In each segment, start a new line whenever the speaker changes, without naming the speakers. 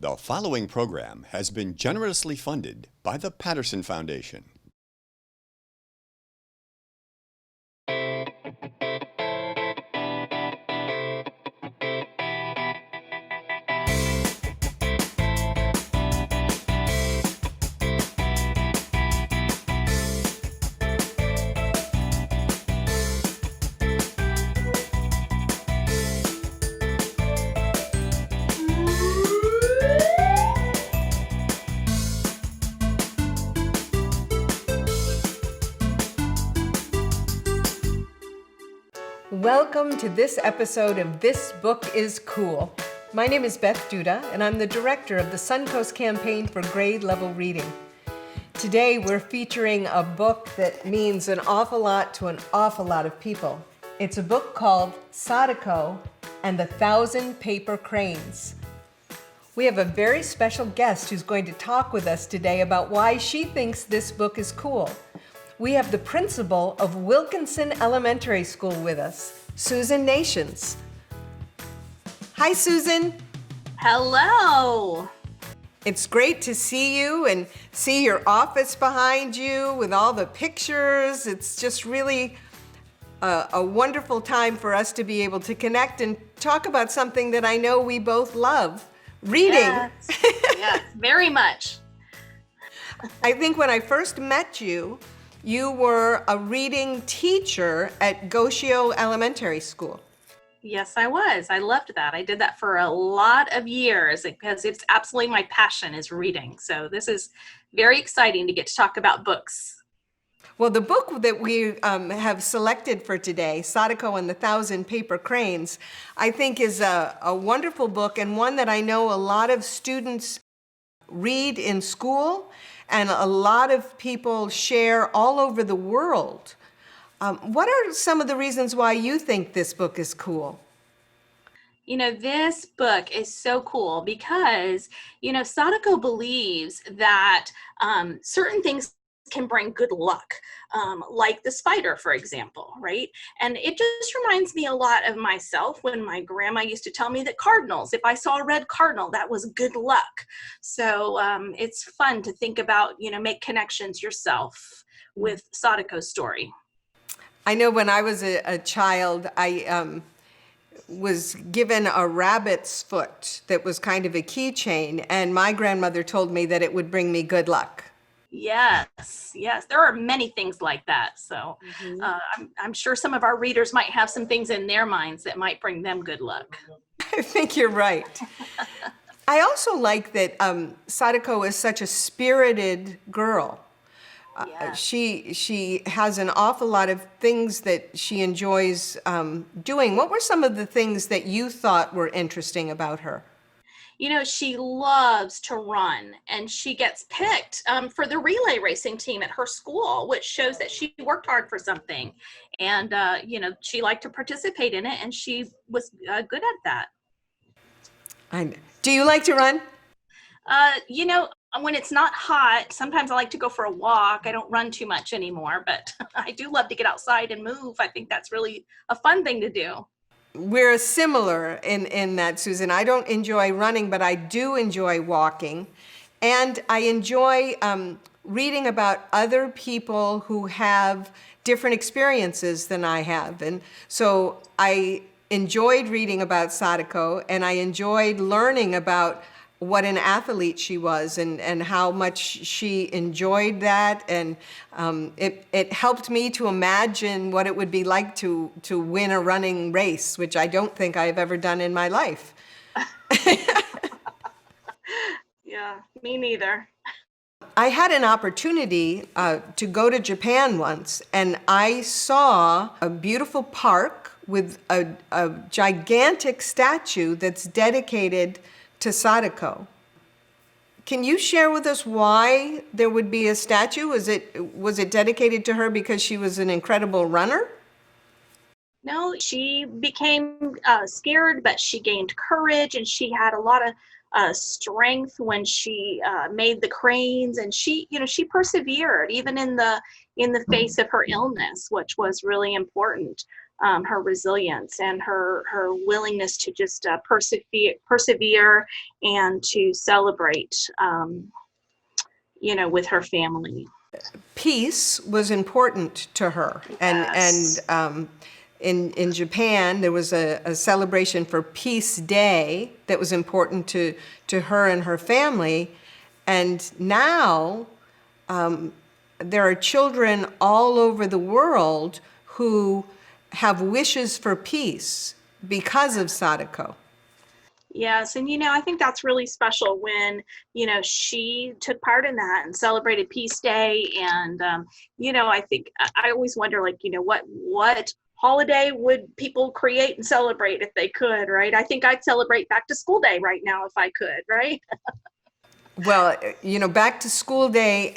The following program has been generously funded by the Patterson Foundation.
Welcome to this episode of This Book is Cool. My name is Beth Duda, and I'm the director of the Suncoast Campaign for grade level reading. Today, we're featuring a book that means an awful lot to an awful lot of people. It's a book called Sadako and the 1,000 Paper Cranes. We have a very special guest who's going to talk with us today about why she thinks this book is cool. We have the principal of Wilkinson Elementary School with us, Susan Nations. Hi, Susan.
Hello.
It's great to see you and see your office behind you with all the pictures. It's just really a wonderful time for us to be able to connect and talk about something that I know we both love, reading.
Yes, very much.
I think when I first met you, you were a reading teacher at Gosio Elementary School.
Yes, I was. I loved that. I did that for a lot of years because it's absolutely my passion is reading. So this is very exciting to get to talk about books.
Well, the book that we have selected for today, Sadako and the 1,000 Paper Cranes, I think is a wonderful book and one that I know a lot of students read in school and a lot of people share all over the world. What are some of the reasons why you think this book is cool?
You know, this book is so cool because, Sadako believes that certain things can bring good luck, like the spider, for example, right? And it just reminds me a lot of myself when my grandma used to tell me that cardinals, if I saw a red cardinal, that was good luck. So it's fun to think about, make connections yourself with Sadako's story.
I know when I was a child, I was given a rabbit's foot that was kind of a keychain, and my grandmother told me that it would bring me good luck.
Yes. There are many things like that. So I'm sure some of our readers might have some things in their minds that might bring them good luck.
I think you're right. I also like that Sadako is such a spirited girl.
Yeah.
She has an awful lot of things that she enjoys doing. What were some of the things that you thought were interesting about her?
She loves to run, and she gets picked for the relay racing team at her school, which shows that she worked hard for something. And, she liked to participate in it, and she was good at that.
Do you like to run?
When it's not hot, sometimes I like to go for a walk. I don't run too much anymore, but I do love to get outside and move. I think that's really a fun thing to do.
We're similar in that, Susan. I don't enjoy running, but I do enjoy walking. And I enjoy reading about other people who have different experiences than I have. And so I enjoyed reading about Sadako, and I enjoyed learning about what an athlete she was and how much she enjoyed that. And it helped me to imagine what it would be like to win a running race, which I don't think I've ever done in my life.
Yeah, me neither.
I had an opportunity to go to Japan once, and I saw a beautiful park with a gigantic statue that's dedicated to Sadako. Can you share with us why there would be a statue? Was it dedicated to her because she was an incredible runner?
No, she became scared, but she gained courage, and she had a lot of strength when she made the cranes, and she persevered even in the face of her illness, which was really important. her resilience and her willingness to just persevere and to celebrate, with her family.
Peace was important to her,
Yes.
and in Japan there was a celebration for Peace Day that was important to her and her family, and now there are children all over the world who have wishes for peace because of Sadako.
Yes, and I think that's really special when she took part in that and celebrated Peace Day, and I think I always wonder, like, what holiday would people create and celebrate if they could, right? I think I'd celebrate Back to School Day right now if I could, right?
Well, Back to School Day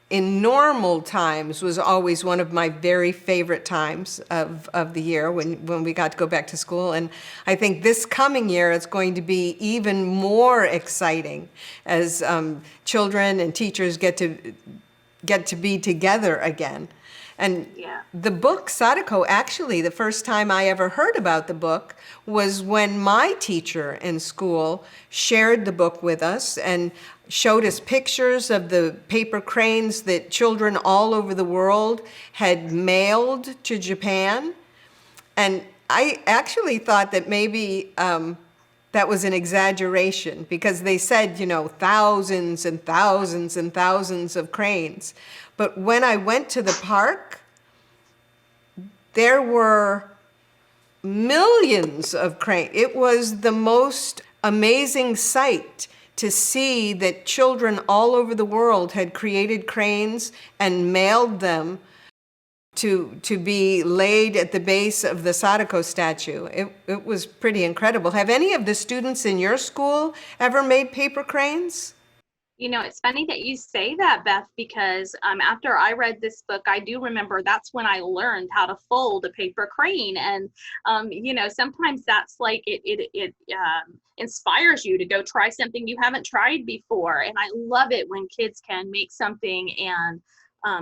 in normal times was always one of my very favorite times of the year when we got to go back to school. And I think this coming year it's going to be even more exciting as children and teachers get to be together again. And
Yeah.
the book, Sadako, actually, the first time I ever heard about the book was when my teacher in school shared the book with us and showed us pictures of the paper cranes that children all over the world had mailed to Japan. And I actually thought that maybe that was an exaggeration because they said, thousands and thousands and thousands of cranes. But when I went to the park, there were millions of cranes. It was the most amazing sight to see that children all over the world had created cranes and mailed them to be laid at the base of the Sadako statue. It was pretty incredible. Have any of the students in your school ever made paper cranes?
It's funny that you say that, Beth, because after I read this book, I do remember that's when I learned how to fold a paper crane. And, sometimes that's like it inspires you to go try something you haven't tried before. And I love it when kids can make something and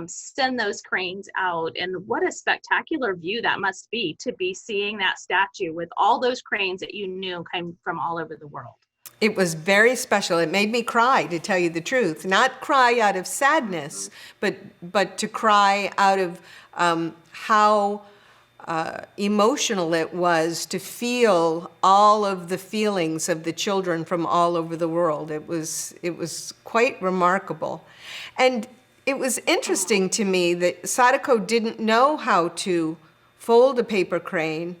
send those cranes out. And what a spectacular view that must be to be seeing that statue with all those cranes that you knew came from all over the world.
It was very special. It made me cry, to tell you the truth. Not cry out of sadness, but to cry out of how emotional it was to feel all of the feelings of the children from all over the world. It was quite remarkable. And it was interesting to me that Sadako didn't know how to fold a paper crane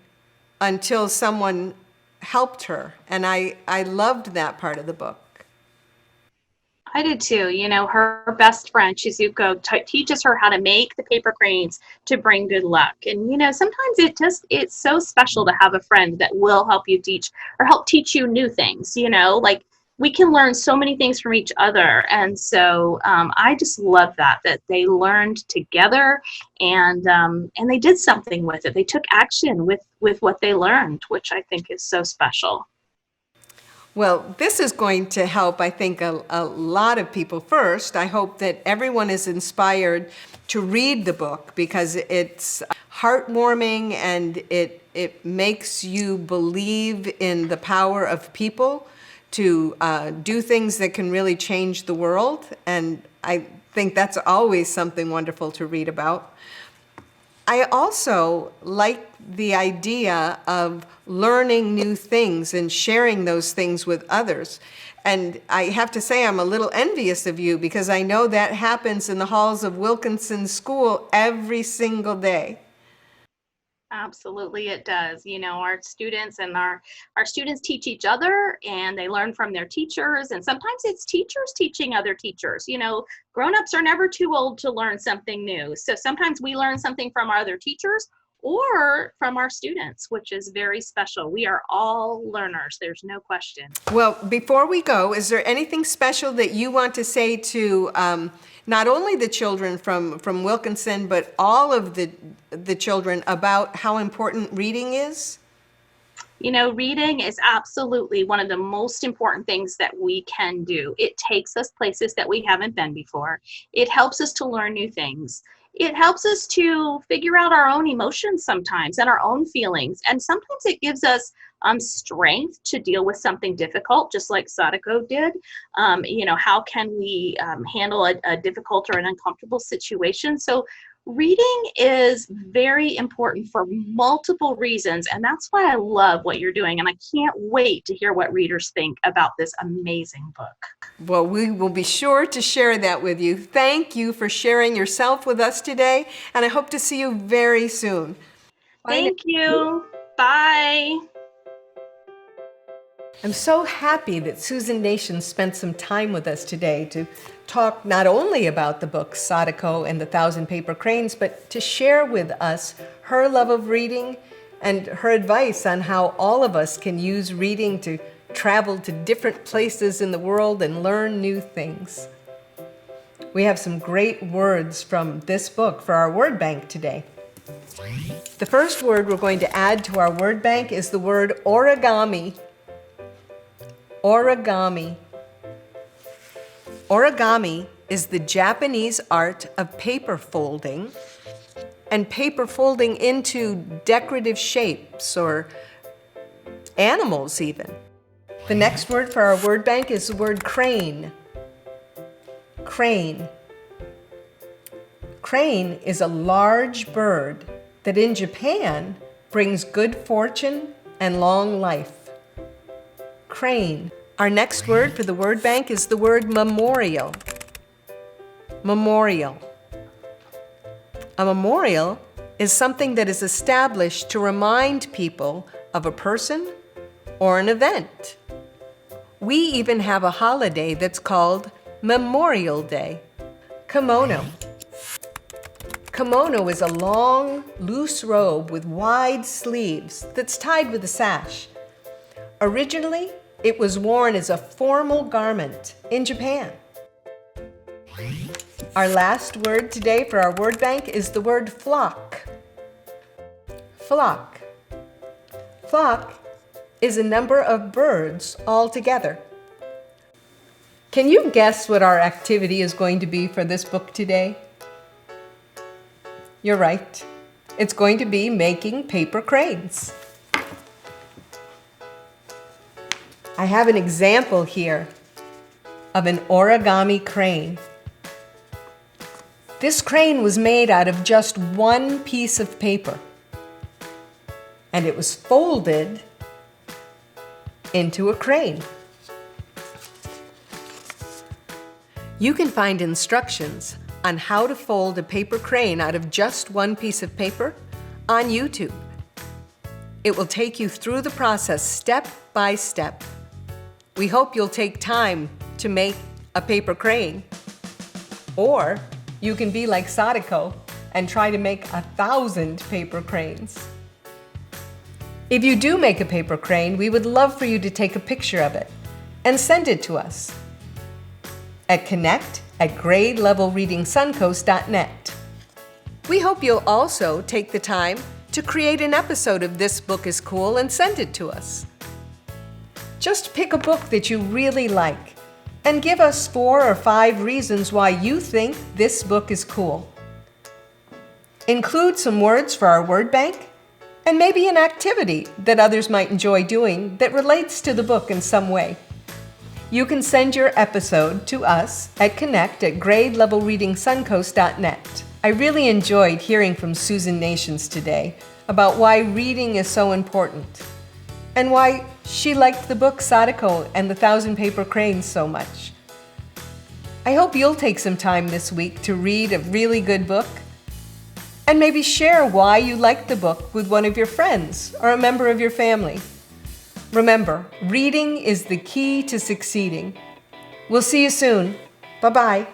until someone helped her. And I loved that part of the book.
I did too. Her best friend, Shizuko, teaches her how to make the paper cranes to bring good luck. And, sometimes it's so special to have a friend that will help you teach you new things, like we can learn so many things from each other. And so I just love that they learned together and they did something with it. They took action with what they learned, which I think is so special.
Well, this is going to help, I think, a lot of people. First, I hope that everyone is inspired to read the book because it's heartwarming and it makes you believe in the power of people to do things that can really change the world. And I think that's always something wonderful to read about. I also like the idea of learning new things and sharing those things with others. And I have to say I'm a little envious of you because I know that happens in the halls of Wilkinson School every single day.
Absolutely, it does. Our students and our students teach each other and they learn from their teachers. And sometimes it's teachers teaching other teachers. Grown-ups are never too old to learn something new. So sometimes we learn something from our other teachers or from our students, which is very special. We are all learners. There's no question.
Well, before we go, is there anything special that you want to say to not only the children from Wilkinson, but all of the children about how important reading is?
Reading is absolutely one of the most important things that we can do. It takes us places that we haven't been before. It helps us to learn new things. It helps us to figure out our own emotions sometimes and our own feelings. And sometimes it gives us strength to deal with something difficult, just like Sadako did. How can we handle a difficult or an uncomfortable situation? So reading is very important for multiple reasons, and that's why I love what you're doing, and I can't wait to hear what readers think about this amazing book.
Well, we will be sure to share that with you. Thank you for sharing yourself with us today, and I hope to see you very soon.
Thank you. Bye.
I'm so happy that Susan Nation spent some time with us today to talk not only about the book Sadako and the Thousand Paper Cranes, but to share with us her love of reading and her advice on how all of us can use reading to travel to different places in the world and learn new things. We have some great words from this book for our word bank today. The first word we're going to add to our word bank is the word origami. Origami. Origami is the Japanese art of paper folding and paper folding into decorative shapes or animals even. The next word for our word bank is the word crane. Crane. Crane is a large bird that in Japan brings good fortune and long life. Crane. Our next word for the word bank is the word memorial. Memorial. A memorial is something that is established to remind people of a person or an event. We even have a holiday that's called Memorial Day. Kimono. Kimono is a long, loose robe with wide sleeves that's tied with a sash. Originally, it was worn as a formal garment in Japan. Our last word today for our word bank is the word flock. Flock. Flock is a number of birds all together. Can you guess what our activity is going to be for this book today? You're right. It's going to be making paper cranes. I have an example here of an origami crane. This crane was made out of just one piece of paper, and it was folded into a crane. You can find instructions on how to fold a paper crane out of just one piece of paper on YouTube. It will take you through the process step by step. We hope you'll take time to make a paper crane. Or you can be like Sadako and try to make 1,000 paper cranes. If you do make a paper crane, we would love for you to take a picture of it and send it to us at connect@gradelevelreadingsuncoast.net. We hope you'll also take the time to create an episode of This Book is Cool and send it to us. Just pick a book that you really like and give us 4 or 5 reasons why you think this book is cool. Include some words for our word bank and maybe an activity that others might enjoy doing that relates to the book in some way. You can send your episode to us at connect@gradelevelreadingsuncoast.net. I really enjoyed hearing from Susan Nations today about why reading is so important and why she liked the book Sadako and the Thousand Paper Cranes so much. I hope you'll take some time this week to read a really good book and maybe share why you liked the book with one of your friends or a member of your family. Remember, reading is the key to succeeding. We'll see you soon. Bye-bye.